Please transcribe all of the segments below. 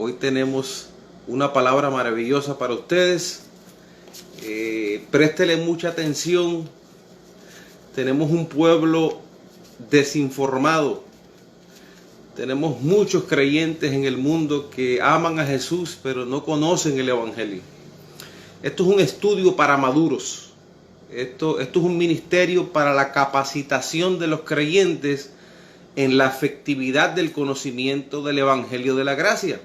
Hoy tenemos una palabra maravillosa para ustedes. Préstele mucha atención. Tenemos un pueblo desinformado. Tenemos muchos creyentes en el mundo que aman a Jesús, pero no conocen el Evangelio. Esto es un estudio para maduros. Esto es un ministerio para la capacitación de los creyentes en la efectividad del conocimiento del Evangelio de la gracia.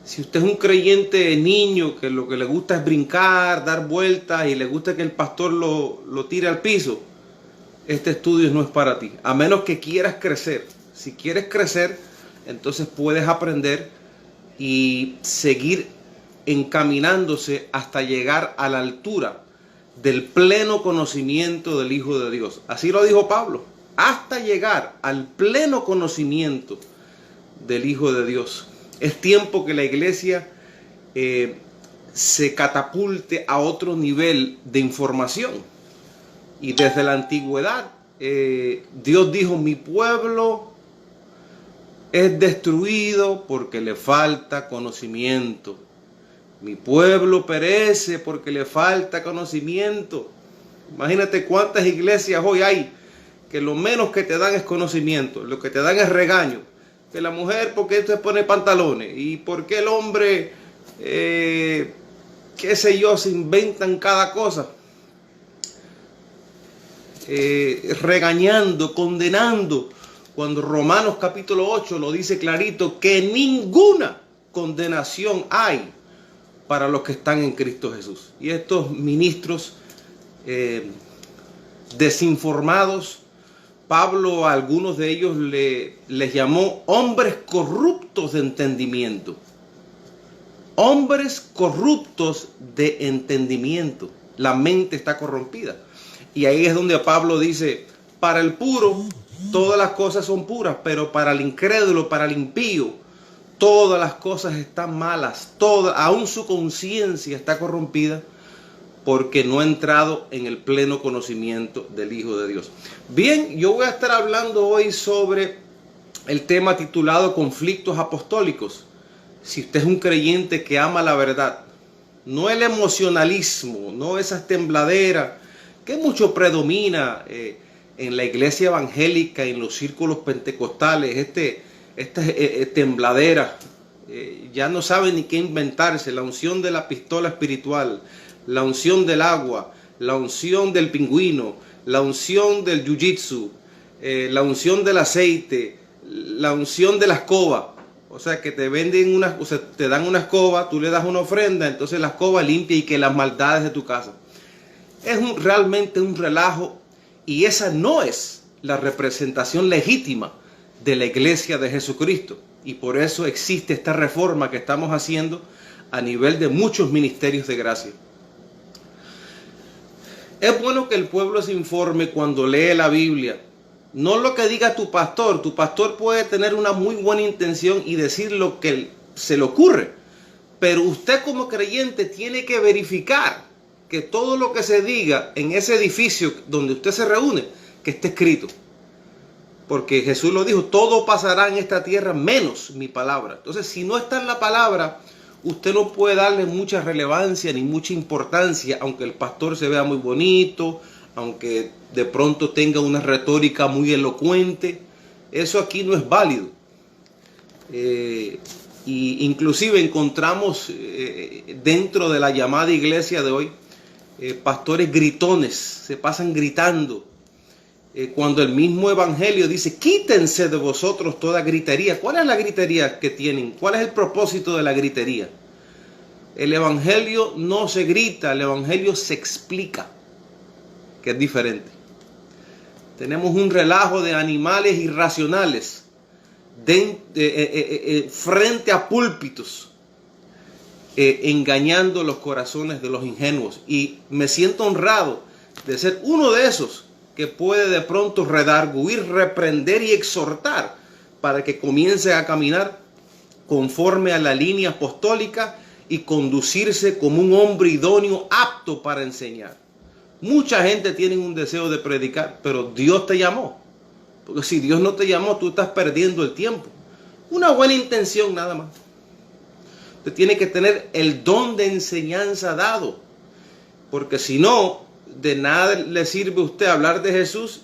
Si usted es un creyente niño que lo que le gusta es brincar, dar vueltas y le gusta que el pastor lo tire al piso, este estudio no es para ti. A menos que quieras crecer. Si quieres crecer, entonces puedes aprender y seguir encaminándose hasta llegar a la altura del pleno conocimiento del Hijo de Dios. Así lo dijo Pablo. Hasta llegar al pleno conocimiento del Hijo de Dios. Es tiempo que la iglesia se catapulte a otro nivel de información. Y desde la antigüedad, Dios dijo, mi pueblo es destruido porque le falta conocimiento. Mi pueblo perece porque le falta conocimiento. Imagínate cuántas iglesias hoy hay que lo menos que te dan es conocimiento. Lo que te dan es regaño. Que la mujer, ¿por qué se pone pantalones? Y por qué el hombre, qué sé yo, se inventan cada cosa. Regañando, condenando. Cuando Romanos capítulo 8 lo dice clarito, que ninguna condenación hay para los que están en Cristo Jesús. Y estos ministros desinformados, Pablo a algunos de ellos les llamó hombres corruptos de entendimiento. Hombres corruptos de entendimiento. La mente está corrompida. Y ahí es donde Pablo dice, para el puro todas las cosas son puras, pero para el incrédulo, para el impío, todas las cosas están malas. Aún su conciencia está corrompida porque no ha entrado en el pleno conocimiento del Hijo de Dios. Bien, yo voy a estar hablando hoy sobre el tema titulado conflictos apostólicos. Si usted es un creyente que ama la verdad, no el emocionalismo, no esas tembladeras que mucho predomina en la iglesia evangélica, en los círculos pentecostales, esta tembladera, ya no saben ni qué inventarse, la unción de la pistola espiritual, la unción del agua, la unción del pingüino, la unción del jiu-jitsu, la unción del aceite, la unción de la escoba. O sea, que te venden te dan una escoba, tú le das una ofrenda, entonces la escoba limpia y que las maldades de tu casa. Es realmente un relajo y esa no es la representación legítima de la iglesia de Jesucristo. Y por eso existe esta reforma que estamos haciendo a nivel de muchos ministerios de gracia. Es bueno que el pueblo se informe cuando lee la Biblia. No lo que diga tu pastor. Tu pastor puede tener una muy buena intención y decir lo que se le ocurre. Pero usted como creyente tiene que verificar que todo lo que se diga en ese edificio donde usted se reúne, que esté escrito. Porque Jesús lo dijo, todo pasará en esta tierra menos mi palabra. Entonces, si no está en la palabra, usted no puede darle mucha relevancia ni mucha importancia, aunque el pastor se vea muy bonito, aunque de pronto tenga una retórica muy elocuente. Eso aquí no es válido. Y inclusive encontramos dentro de la llamada iglesia de hoy, pastores gritones, se pasan gritando. Cuando el mismo evangelio dice, quítense de vosotros toda gritería. ¿Cuál es la gritería que tienen? ¿Cuál es el propósito de la gritería? El evangelio no se grita, el evangelio se explica, que es diferente. Tenemos un relajo de animales irracionales frente a púlpitos, engañando los corazones de los ingenuos. Y me siento honrado de ser uno de esos que puede de pronto redarguir, reprender y exhortar para que comience a caminar conforme a la línea apostólica y conducirse como un hombre idóneo, apto para enseñar. Mucha gente tiene un deseo de predicar, pero Dios te llamó. Porque si Dios no te llamó, tú estás perdiendo el tiempo. Una buena intención nada más. Usted tiene que tener el don de enseñanza dado. Porque si no, de nada le sirve a usted hablar de Jesús.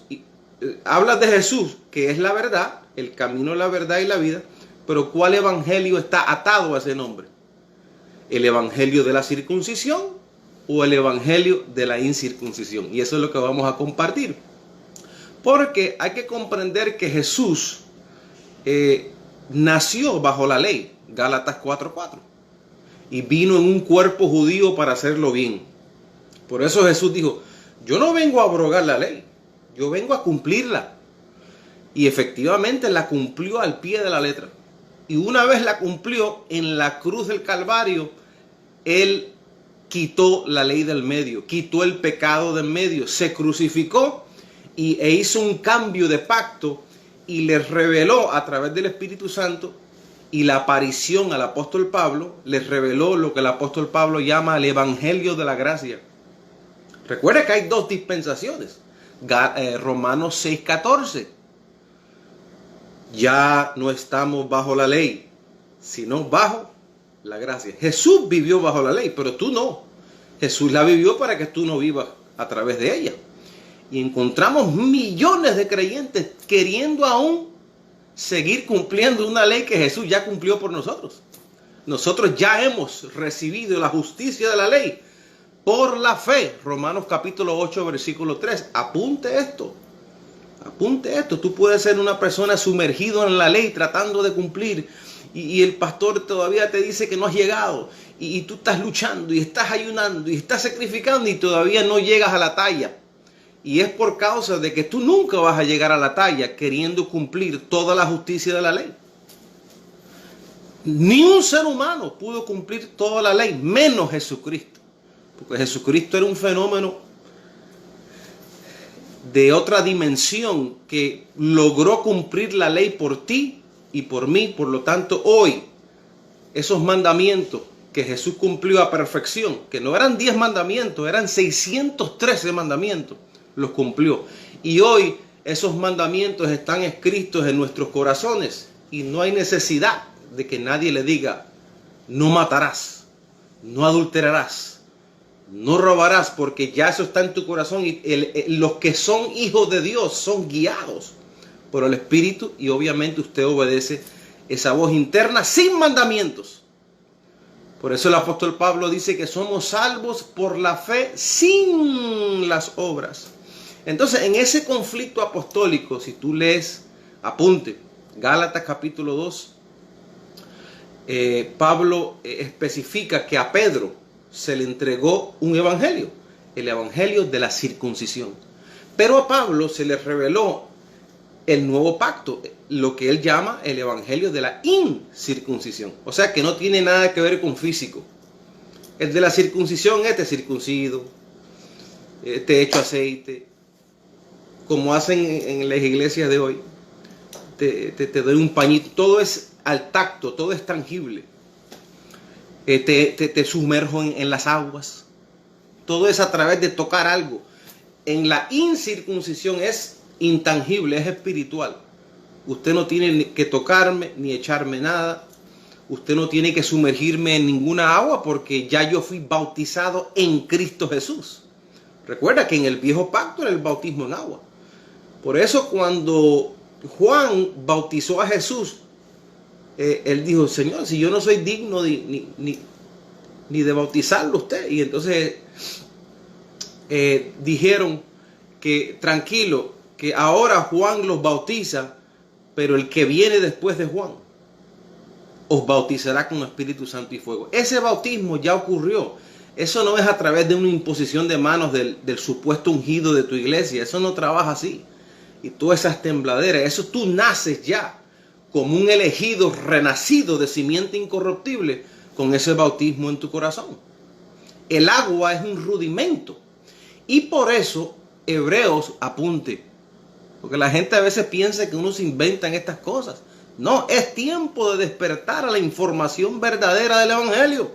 Habla de Jesús, que es la verdad, el camino, la verdad y la vida. Pero ¿cuál evangelio está atado a ese nombre? ¿El evangelio de la circuncisión o el evangelio de la incircuncisión? Y eso es lo que vamos a compartir. Porque hay que comprender que Jesús nació bajo la ley, Gálatas 4:4, y vino en un cuerpo judío para hacerlo bien. Por eso Jesús dijo, yo no vengo a abrogar la ley, yo vengo a cumplirla. Y efectivamente la cumplió al pie de la letra. Y una vez la cumplió en la cruz del Calvario, Él quitó la ley del medio, quitó el pecado del medio, se crucificó e hizo un cambio de pacto y les reveló a través del Espíritu Santo y la aparición al apóstol Pablo, les reveló lo que el apóstol Pablo llama el evangelio de la gracia. Recuerda que hay dos dispensaciones, Romanos 6:14. Ya no estamos bajo la ley, sino bajo la gracia. Jesús vivió bajo la ley, pero tú no. Jesús la vivió para que tú no vivas a través de ella. Y encontramos millones de creyentes queriendo aún seguir cumpliendo una ley que Jesús ya cumplió por nosotros. Nosotros ya hemos recibido la justicia de la ley por la fe. Romanos capítulo 8, versículo 3. Apunte esto. Apunte esto. Tú puedes ser una persona sumergido en la ley tratando de cumplir y el pastor todavía te dice que no has llegado y tú estás luchando y estás ayunando y estás sacrificando y todavía no llegas a la talla. Y es por causa de que tú nunca vas a llegar a la talla queriendo cumplir toda la justicia de la ley. Ni un ser humano pudo cumplir toda la ley, menos Jesucristo. Porque Jesucristo era un fenómeno de otra dimensión que logró cumplir la ley por ti y por mí. Por lo tanto, hoy, esos mandamientos que Jesús cumplió a perfección, que no eran 10 mandamientos, eran 613 mandamientos, los cumplió. Y hoy esos mandamientos están escritos en nuestros corazones y no hay necesidad de que nadie le diga, no matarás, no adulterarás, no robarás, porque ya eso está en tu corazón y los que son hijos de Dios son guiados por el Espíritu y obviamente usted obedece esa voz interna sin mandamientos. Por eso el apóstol Pablo dice que somos salvos por la fe sin las obras. Entonces, en ese conflicto apostólico, si tú lees, apunte, Gálatas capítulo 2, Pablo especifica que a Pedro se le entregó un evangelio, el evangelio de la circuncisión. Pero a Pablo se le reveló el nuevo pacto, lo que él llama el evangelio de la incircuncisión. O sea que no tiene nada que ver con físico. El de la circuncisión es te circuncido, te echo aceite, como hacen en las iglesias de hoy, te doy un pañito, todo es al tacto, todo es tangible. Te sumerjo en las aguas, todo es a través de tocar algo. En la incircuncisión es intangible, es espiritual. Usted no tiene que tocarme ni echarme nada. Usted no tiene que sumergirme en ninguna agua porque ya yo fui bautizado en Cristo Jesús. Recuerda que en el viejo pacto era el bautismo en agua. Por eso cuando Juan bautizó a Jesús, él dijo, Señor, si yo no soy digno ni de bautizarlo usted. Y entonces dijeron que tranquilo, que ahora Juan los bautiza, pero el que viene después de Juan os bautizará con Espíritu Santo y fuego. Ese bautismo ya ocurrió. Eso no es a través de una imposición de manos del supuesto ungido de tu iglesia. Eso no trabaja así. Y todas esas tembladeras, eso tú naces ya como un elegido renacido de simiente incorruptible con ese bautismo en tu corazón. El agua es un rudimento. Y por eso, Hebreos, apunte, porque la gente a veces piensa que uno se inventa en estas cosas. No, es tiempo de despertar a la información verdadera del Evangelio.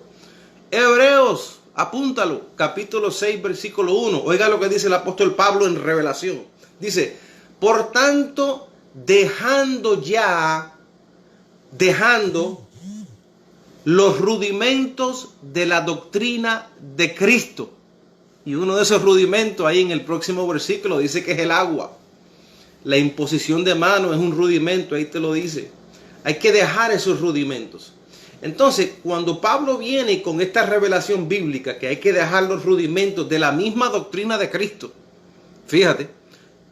Hebreos, apúntalo, capítulo 6, versículo 1. Oiga lo que dice el apóstol Pablo en Revelación. Dice, por tanto, dejando los rudimentos de la doctrina de Cristo. Y uno de esos rudimentos ahí en el próximo versículo dice que es el agua. La imposición de manos es un rudimento, ahí te lo dice. Hay que dejar esos rudimentos. Entonces, cuando Pablo viene con esta revelación bíblica, que hay que dejar los rudimentos de la misma doctrina de Cristo, fíjate,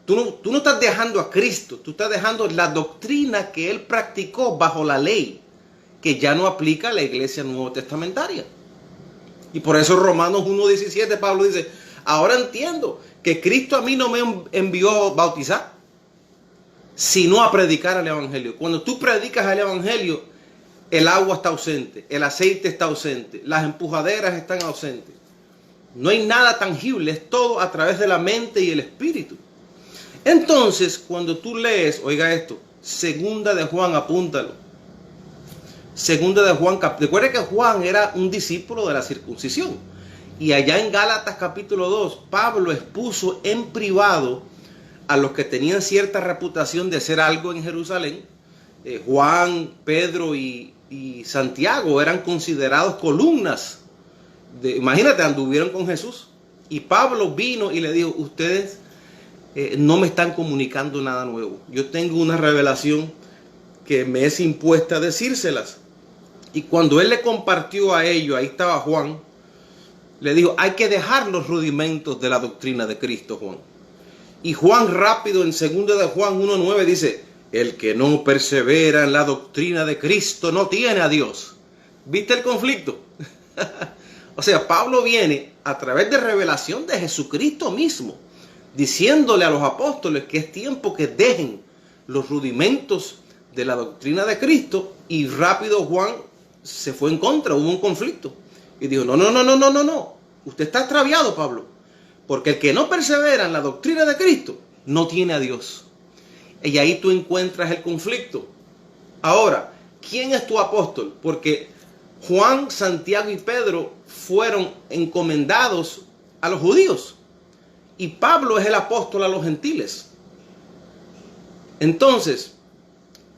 tú no estás dejando a Cristo, tú estás dejando la doctrina que él practicó bajo la ley, que ya no aplica a la iglesia nuevo testamentaria. Y por eso Romanos 1:17 Pablo dice, ahora entiendo que Cristo a mí no me envió a bautizar, sino a predicar el evangelio. Cuando tú predicas el evangelio, el agua está ausente, el aceite está ausente, las empujaderas están ausentes. No hay nada tangible, es todo a través de la mente y el espíritu. Entonces, cuando tú lees, oiga esto, segunda de Juan, apúntalo. Segunda de Juan, recuerda que Juan era un discípulo de la circuncisión. Y allá en Gálatas capítulo 2, Pablo expuso en privado a los que tenían cierta reputación de hacer algo en Jerusalén. Juan, Pedro y Santiago eran considerados columnas. Imagínate, anduvieron con Jesús. Y Pablo vino y le dijo, ustedes no me están comunicando nada nuevo. Yo tengo una revelación que me es impuesta a decírselas. Y cuando él le compartió a ellos, ahí estaba Juan, le dijo, hay que dejar los rudimentos de la doctrina de Cristo, Juan. Y Juan rápido en 2 de Juan 1:9 dice, el que no persevera en la doctrina de Cristo no tiene a Dios. ¿Viste el conflicto? O sea, Pablo viene a través de revelación de Jesucristo mismo, diciéndole a los apóstoles que es tiempo que dejen los rudimentos de la doctrina de Cristo, y rápido Juan se fue en contra, hubo un conflicto. Y dijo, no, usted está extraviado, Pablo, porque el que no persevera en la doctrina de Cristo no tiene a Dios. Y ahí tú encuentras el conflicto. Ahora, ¿quién es tu apóstol? Porque Juan, Santiago y Pedro fueron encomendados a los judíos. Y Pablo es el apóstol a los gentiles. Entonces,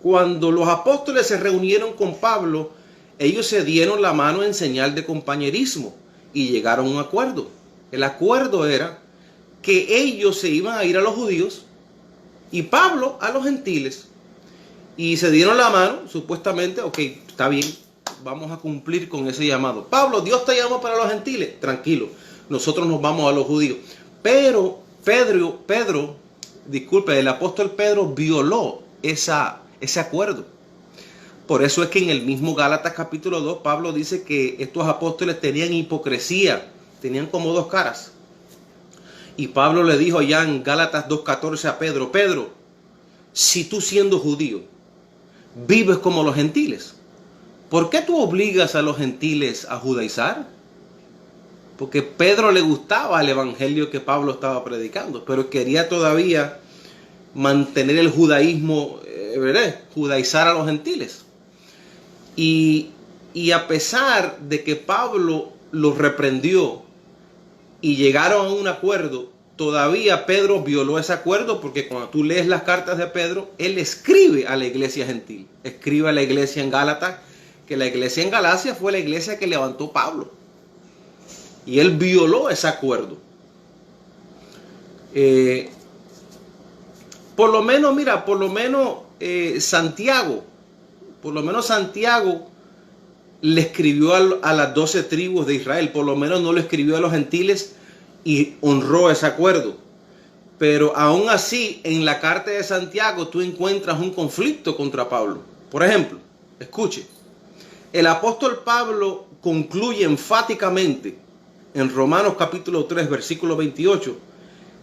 cuando los apóstoles se reunieron con Pablo, ellos se dieron la mano en señal de compañerismo y llegaron a un acuerdo. El acuerdo era que ellos se iban a ir a los judíos y Pablo a los gentiles. Y se dieron la mano, supuestamente, ok, está bien, vamos a cumplir con ese llamado. Pablo, Dios te llamó para los gentiles, tranquilo, nosotros nos vamos a los judíos. Pero el apóstol Pedro violó ese acuerdo. Por eso es que en el mismo Gálatas capítulo 2, Pablo dice que estos apóstoles tenían hipocresía, tenían como dos caras. Y Pablo le dijo allá en Gálatas 2:14 a Pedro, Pedro, si tú siendo judío vives como los gentiles, ¿por qué tú obligas a los gentiles a judaizar? Porque Pedro le gustaba el evangelio que Pablo estaba predicando, pero quería todavía mantener el judaísmo, judaizar a los gentiles. Y a pesar de que Pablo los reprendió y llegaron a un acuerdo, todavía Pedro violó ese acuerdo, porque cuando tú lees las cartas de Pedro, él escribe a la iglesia gentil, escribe a la iglesia en Gálatas, que la iglesia en Galacia fue la iglesia que levantó Pablo. Y él violó ese acuerdo. Por lo menos Santiago le escribió a las 12 tribus de Israel, por lo menos no lo escribió a los gentiles y honró ese acuerdo. Pero aún así, en la carta de Santiago tú encuentras un conflicto contra Pablo. Por ejemplo, escuche, el apóstol Pablo concluye enfáticamente en Romanos capítulo 3, versículo 28,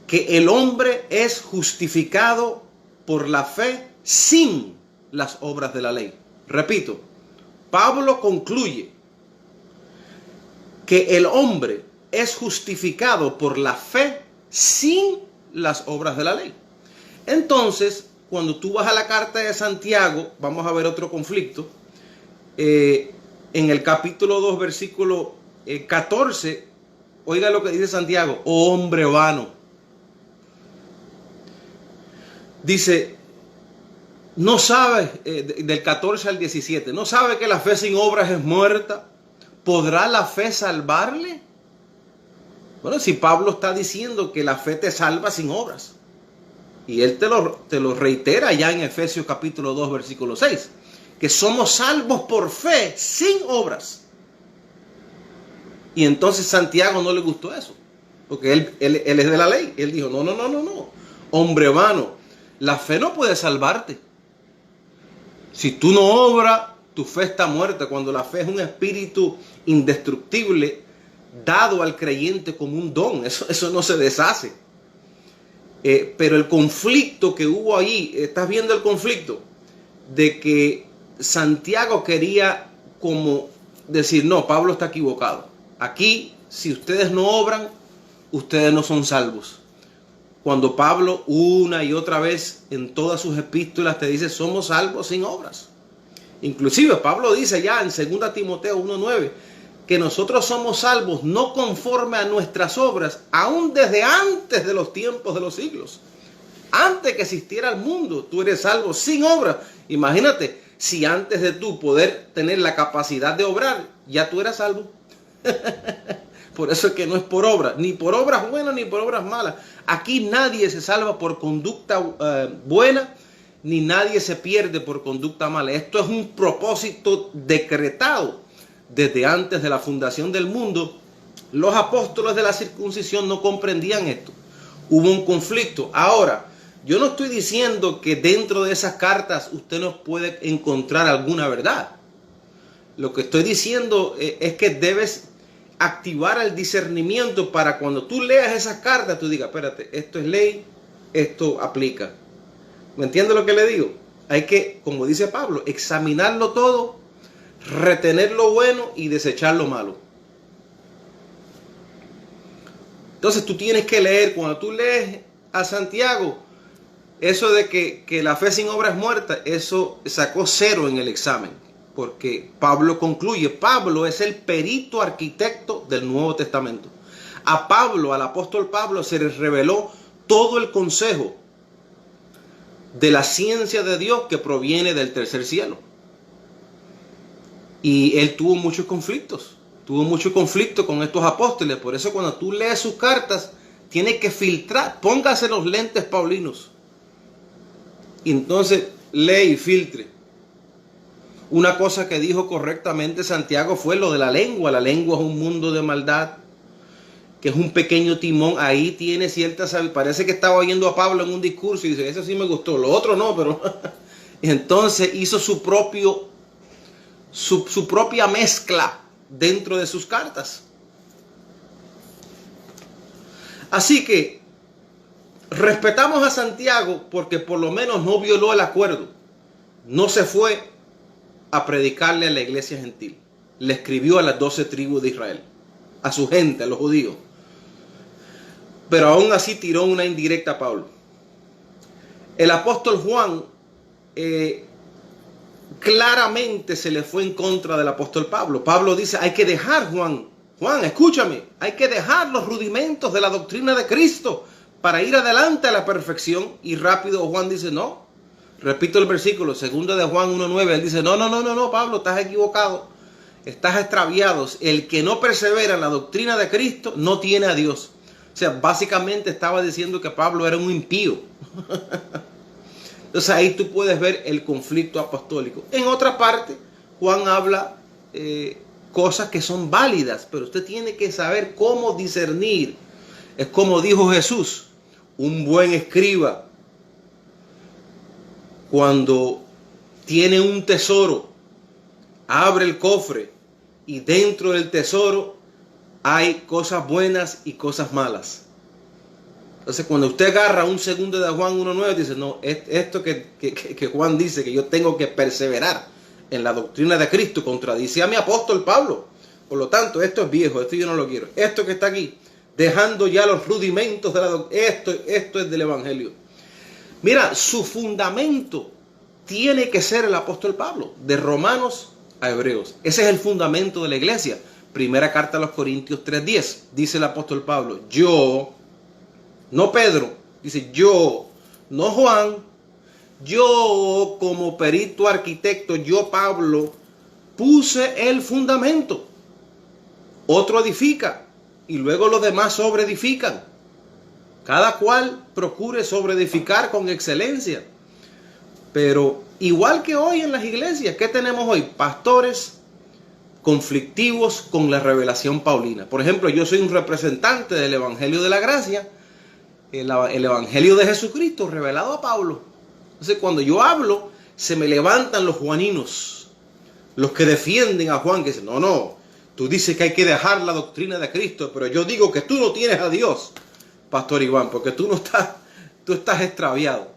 que el hombre es justificado por la fe sin las obras de la ley. Repito, Pablo concluye que el hombre es justificado por la fe sin las obras de la ley. Entonces, cuando tú vas a la carta de Santiago, vamos a ver otro conflicto. En el capítulo 2, versículo 14, oiga lo que dice Santiago, oh hombre vano. Dice, no sabe, del 14 al 17, no sabe que la fe sin obras es muerta. ¿Podrá la fe salvarle? Bueno, si Pablo está diciendo que la fe te salva sin obras. Y él te lo reitera ya en Efesios capítulo 2, versículo 6. Que somos salvos por fe sin obras. Y entonces Santiago no le gustó eso. Porque él es de la ley. Él dijo, no. Hombre vano, la fe no puede salvarte. Si tú no obras, tu fe está muerta. Cuando la fe es un espíritu indestructible, dado al creyente como un don. Eso no se deshace. Pero el conflicto que hubo allí, ¿estás viendo el conflicto? De que Santiago quería como decir, no, Pablo está equivocado. Aquí, si ustedes no obran, ustedes no son salvos. Cuando Pablo una y otra vez en todas sus epístolas te dice, somos salvos sin obras. Inclusive Pablo dice ya en 2 Timoteo 1:9 que nosotros somos salvos no conforme a nuestras obras, aún desde antes de los tiempos de los siglos. Antes que existiera el mundo, tú eres salvo sin obras. Imagínate, si antes de tú poder tener la capacidad de obrar, ya tú eras salvo. Por eso es que no es por obras, ni por obras buenas ni por obras malas. Aquí nadie se salva por conducta buena, ni nadie se pierde por conducta mala. Esto es un propósito decretado desde antes de la fundación del mundo. Los apóstoles de la circuncisión no comprendían esto. Hubo un conflicto. Ahora, yo no estoy diciendo que dentro de esas cartas usted no puede encontrar alguna verdad. Lo que estoy diciendo es que debes activar el discernimiento para cuando tú leas esas cartas, tú digas, espérate, esto es ley, esto aplica. ¿Me entiende lo que le digo? Hay que, como dice Pablo, examinarlo todo, retener lo bueno y desechar lo malo. Entonces tú tienes que leer, cuando tú lees a Santiago, eso de que la fe sin obra es muerta, eso sacó 0 en el examen. Porque Pablo concluye, Pablo es el perito arquitecto del Nuevo Testamento. A Pablo, al apóstol Pablo, se le reveló todo el consejo de la ciencia de Dios que proviene del tercer cielo. Y él tuvo muchos conflictos con estos apóstoles. Por eso cuando tú lees sus cartas, tienes que filtrar, póngase los lentes paulinos. Y entonces lee y filtre. Una cosa que dijo correctamente Santiago fue lo de la lengua. La lengua es un mundo de maldad, que es un pequeño timón. Ahí tiene cierta sabiduría. Parece que estaba oyendo a Pablo en un discurso y dice, eso sí me gustó, lo otro no, pero... Entonces hizo su propia mezcla dentro de sus cartas. Así que respetamos a Santiago porque por lo menos no violó el acuerdo. No se fue a predicarle a la iglesia gentil. Le escribió a las 12 tribus de Israel, a su gente, a los judíos. Pero aún así tiró una indirecta a Pablo. El apóstol Juan claramente se le fue en contra del apóstol Pablo. Pablo dice, hay que dejar, Juan, escúchame, hay que dejar los rudimentos de la doctrina de Cristo para ir adelante a la perfección. Y rápido Juan dice, no. Repito el versículo, 2 de Juan 1:9, él dice, no, Pablo, estás equivocado, estás extraviado. El que no persevera en la doctrina de Cristo no tiene a Dios. O sea, básicamente estaba diciendo que Pablo era un impío. Entonces ahí tú puedes ver el conflicto apostólico. En otra parte, Juan habla cosas que son válidas, pero usted tiene que saber cómo discernir. Es como dijo Jesús, un buen escriba, cuando tiene un tesoro, abre el cofre y dentro del tesoro hay cosas buenas y cosas malas. Entonces cuando usted agarra un 2 de Juan 1:9, dice, no, esto que Juan dice que yo tengo que perseverar en la doctrina de Cristo, contradice a mi apóstol Pablo. Por lo tanto, esto es viejo, esto yo no lo quiero. Esto que está aquí, dejando ya los rudimentos de la doctrina, esto es del evangelio. Mira, su fundamento tiene que ser el apóstol Pablo, de Romanos a Hebreos. Ese es el fundamento de la iglesia. Primera carta a los Corintios 3:10. Dice el apóstol Pablo, yo, no Pedro, dice yo, no Juan, Yo, como perito arquitecto, yo, Pablo, puse el fundamento. Otro edifica y luego los demás sobreedifican. Cada cual procure sobreedificar con excelencia. Pero igual que hoy en las iglesias, ¿qué tenemos hoy? Pastores conflictivos con la revelación paulina. Por ejemplo, yo soy un representante del Evangelio de la Gracia, el Evangelio de Jesucristo revelado a Pablo. Entonces, cuando yo hablo, se me levantan los juaninos, los que defienden a Juan, que dicen, no, tú dices que hay que dejar la doctrina de Cristo, pero yo digo que tú no tienes a Dios, Pastor Iván, porque tú estás extraviado.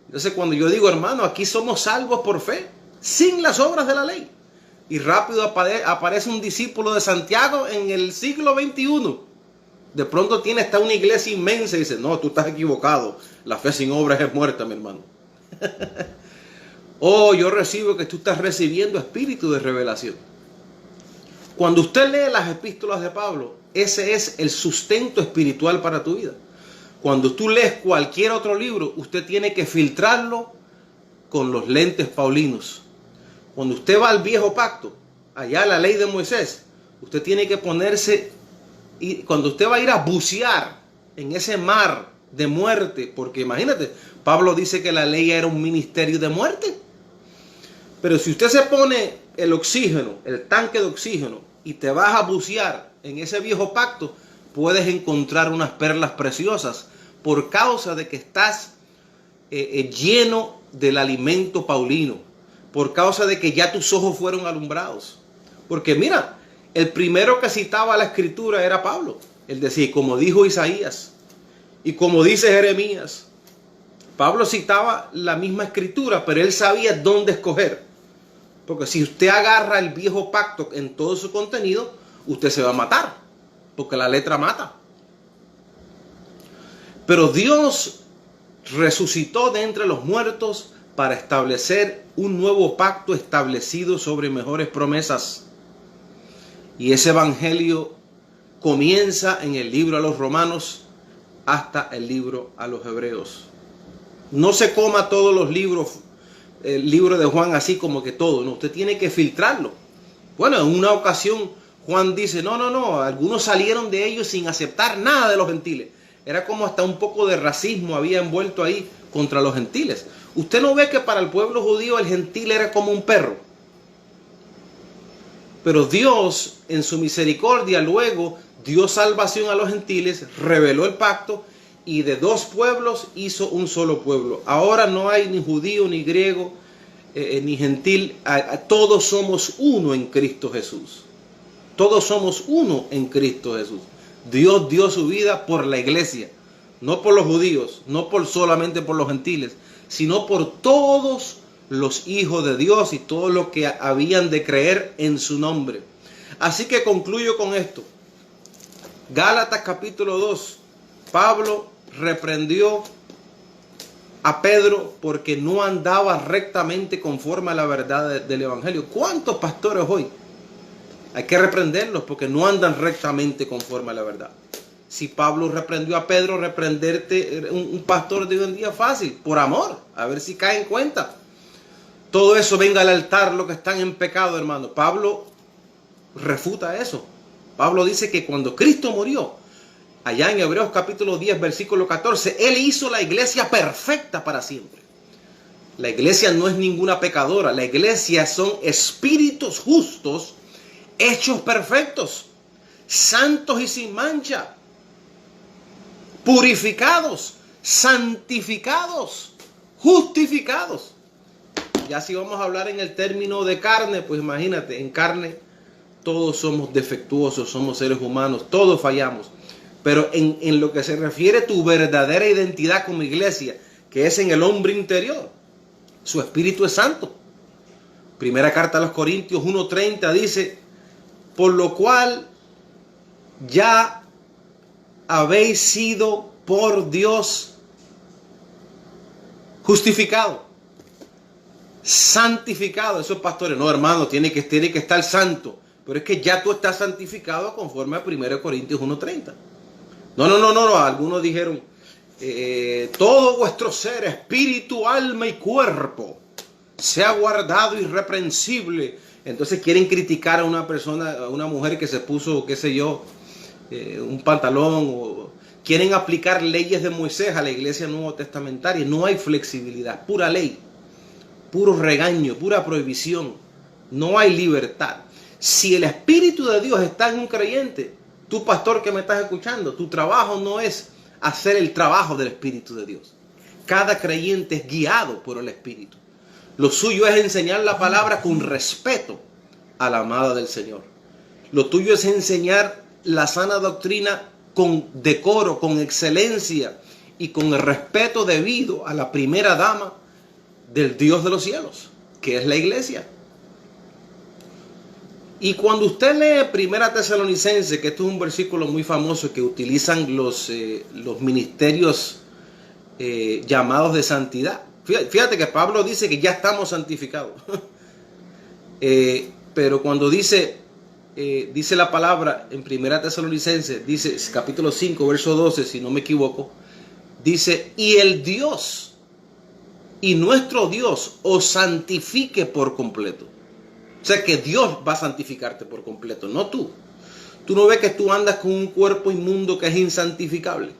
Entonces, cuando yo digo, hermano, aquí somos salvos por fe, sin las obras de la ley. Y rápido aparece un discípulo de Santiago en el siglo XXI. De pronto tiene hasta una iglesia inmensa y dice, no, tú estás equivocado. La fe sin obras es muerta, mi hermano. Oh, yo recibo que tú estás recibiendo espíritu de revelación. Cuando usted lee las epístolas de Pablo, ese es el sustento espiritual para tu vida. Cuando tú lees cualquier otro libro, usted tiene que filtrarlo con los lentes paulinos. Cuando usted va al viejo pacto, allá la ley de Moisés, usted tiene que ponerse, y cuando usted va a ir a bucear en ese mar de muerte, porque imagínate, Pablo dice que la ley era un ministerio de muerte. Pero si usted se pone el oxígeno, el tanque de oxígeno, y te vas a bucear en ese viejo pacto, puedes encontrar unas perlas preciosas por causa de que estás lleno del alimento paulino. Por causa de que ya tus ojos fueron alumbrados. Porque mira, el primero que citaba la escritura era Pablo. Él decía, como dijo Isaías y como dice Jeremías. Pablo citaba la misma escritura, pero él sabía dónde escoger. Porque si usted agarra el viejo pacto en todo su contenido, usted se va a matar. Porque la letra mata. Pero Dios resucitó de entre los muertos para establecer un nuevo pacto establecido sobre mejores promesas. Y ese evangelio comienza en el libro a los Romanos hasta el libro a los Hebreos. No se coma todos los libros, el libro de Juan así como que todo, no, usted tiene que filtrarlo. Bueno, en una ocasión Juan dice, no, algunos salieron de ellos sin aceptar nada de los gentiles. Era como hasta un poco de racismo había envuelto ahí contra los gentiles. Usted no ve que para el pueblo judío el gentil era como un perro. Pero Dios, en su misericordia, luego dio salvación a los gentiles, reveló el pacto y de dos pueblos hizo un solo pueblo. Ahora no hay ni judío, ni griego, ni gentil. Todos somos uno en Cristo Jesús. Todos somos uno en Cristo Jesús. Dios dio su vida por la iglesia, no por los judíos, no solamente por los gentiles, sino por todos los hijos de Dios y todos los que habían de creer en su nombre. Así que concluyo con esto. Gálatas capítulo 2. Pablo reprendió a Pedro porque no andaba rectamente conforme a la verdad del evangelio. ¿Cuántos pastores hoy? Hay que reprenderlos porque no andan rectamente conforme a la verdad. Si Pablo reprendió a Pedro, reprenderte un pastor de hoy en día es fácil, por amor, a ver si cae en cuenta. Todo eso venga al altar, lo que están en pecado, hermano. Pablo refuta eso. Pablo dice que cuando Cristo murió, allá en Hebreos capítulo 10, versículo 14, Él hizo la iglesia perfecta para siempre. La iglesia no es ninguna pecadora, la iglesia son espíritus justos, hechos perfectos, santos y sin mancha, purificados, santificados, justificados. Ya si vamos a hablar en el término de carne, pues imagínate, en carne todos somos defectuosos, somos seres humanos, todos fallamos. Pero en lo que se refiere a tu verdadera identidad como iglesia, que es en el hombre interior, su espíritu es santo. Primera carta a los Corintios 1:30 dice, por lo cual ya habéis sido por Dios justificado, santificado. Esos pastores, no hermano, tiene que estar santo. Pero es que ya tú estás santificado conforme a 1 Corintios 1:30. No. Algunos dijeron, todo vuestro ser, espíritu, alma y cuerpo, sea guardado irreprensible. Entonces quieren criticar a una persona, a una mujer que se puso, qué sé yo, un pantalón, o quieren aplicar leyes de Moisés a la iglesia nuevo testamentaria. No hay flexibilidad, pura ley, puro regaño, pura prohibición. No hay libertad. Si el Espíritu de Dios está en un creyente, tú pastor que me estás escuchando, tu trabajo no es hacer el trabajo del Espíritu de Dios. Cada creyente es guiado por el Espíritu. Lo suyo es enseñar la palabra con respeto a la amada del Señor. Lo tuyo es enseñar la sana doctrina con decoro, con excelencia y con el respeto debido a la primera dama del Dios de los cielos, que es la iglesia. Y cuando usted lee Primera Tesalonicenses, que esto es un versículo muy famoso que utilizan los ministerios llamados de santidad. Fíjate que Pablo dice que ya estamos santificados. Pero cuando dice la palabra en Primera Tesalonicenses, dice capítulo 5, verso 12, si no me equivoco, dice, y el Dios y nuestro Dios os santifique por completo. O sea que Dios va a santificarte por completo, no tú. Tú no ves que tú andas con un cuerpo inmundo que es insantificable.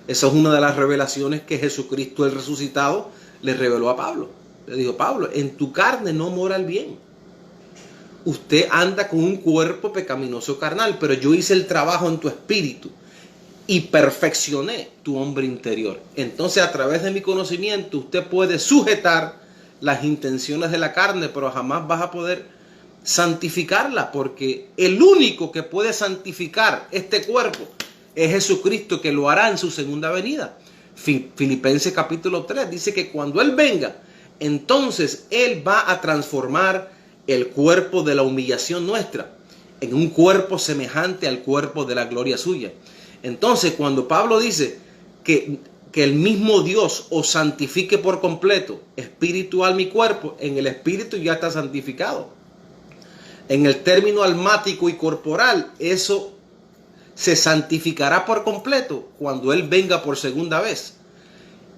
Esa es una de las revelaciones que Jesucristo el resucitado le reveló a Pablo. Le dijo, Pablo, en tu carne no mora el bien. Usted anda con un cuerpo pecaminoso carnal, pero yo hice el trabajo en tu espíritu y perfeccioné tu hombre interior. Entonces, a través de mi conocimiento, usted puede sujetar las intenciones de la carne, pero jamás vas a poder santificarla, porque el único que puede santificar este cuerpo es Jesucristo, que lo hará en su segunda venida. Filipenses capítulo 3 dice que cuando Él venga, entonces Él va a transformar el cuerpo de la humillación nuestra en un cuerpo semejante al cuerpo de la gloria suya. Entonces, cuando Pablo dice que el mismo Dios os santifique por completo, espíritu, alma y cuerpo, en el espíritu ya está santificado. En el término almático y corporal, eso se santificará por completo cuando Él venga por segunda vez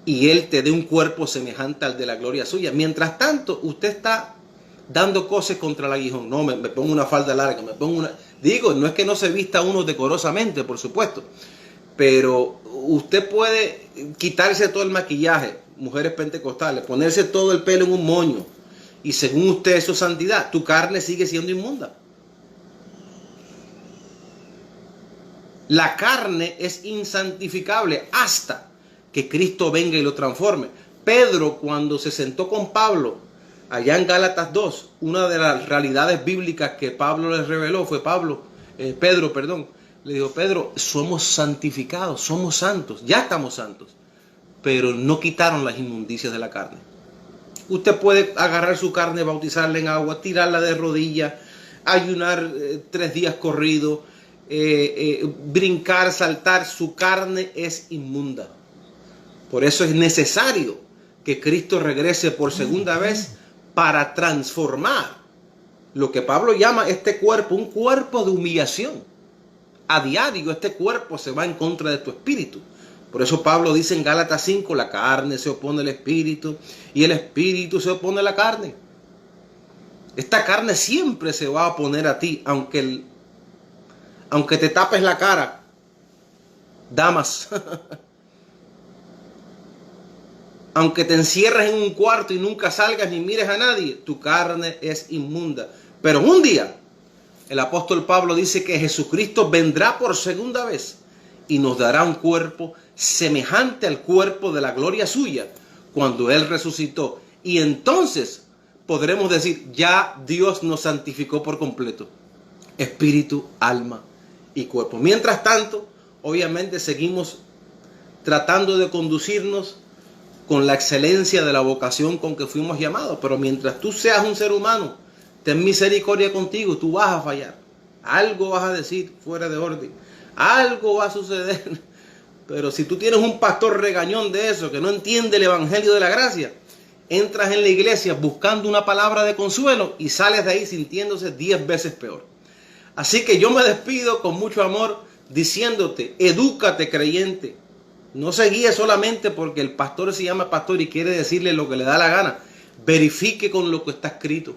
y Él te dé un cuerpo semejante al de la gloria suya. Mientras tanto, usted está dando cosas contra el aguijón. No, me pongo una falda larga, me pongo una... Digo, no es que no se vista uno decorosamente, por supuesto, pero usted puede quitarse todo el maquillaje, mujeres pentecostales, ponerse todo el pelo en un moño, y según usted eso es santidad. Tu carne sigue siendo inmunda. La carne es insantificable hasta que Cristo venga y lo transforme. Pedro, cuando se sentó con Pablo allá en Gálatas 2, una de las realidades bíblicas que Pablo les reveló fue Pedro, le dijo, Pedro, somos santificados, somos santos, ya estamos santos, pero no quitaron las inmundicias de la carne. Usted puede agarrar su carne, bautizarla en agua, tirarla de rodillas, ayunar 3 días corridos, brincar, saltar. Su carne es inmunda. Por eso es necesario que Cristo regrese por segunda vez para transformar lo que Pablo llama este cuerpo, un cuerpo de humillación. A diario este cuerpo se va en contra de tu espíritu. Por eso Pablo dice en Gálatas 5, la carne se opone al espíritu y el espíritu se opone a la carne. Esta carne siempre se va a oponer a ti, aunque te tapes la cara, damas. Aunque te encierres en un cuarto y nunca salgas ni mires a nadie, tu carne es inmunda. Pero un día, el apóstol Pablo dice que Jesucristo vendrá por segunda vez y nos dará un cuerpo semejante al cuerpo de la gloria suya cuando Él resucitó. Y entonces podremos decir, ya Dios nos santificó por completo, espíritu, alma y cuerpo. Mientras tanto, obviamente seguimos tratando de conducirnos con la excelencia de la vocación con que fuimos llamados. Pero mientras tú seas un ser humano, ten misericordia contigo, tú vas a fallar. Algo vas a decir fuera de orden. Algo va a suceder. Pero si tú tienes un pastor regañón de eso, que no entiende el evangelio de la gracia, entras en la iglesia buscando una palabra de consuelo y sales de ahí sintiéndose 10 veces peor. Así que yo me despido con mucho amor diciéndote, edúcate creyente, No se guíe solamente porque el pastor se llama pastor y quiere decirle lo que le da la gana. Verifique con lo que está escrito.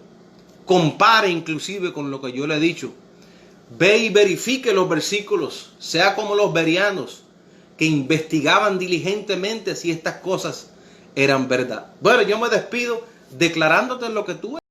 Compare inclusive con lo que yo le he dicho. Ve y verifique los versículos. Sea como los bereanos, que investigaban diligentemente si estas cosas eran verdad. Bueno, yo me despido declarándote lo que tú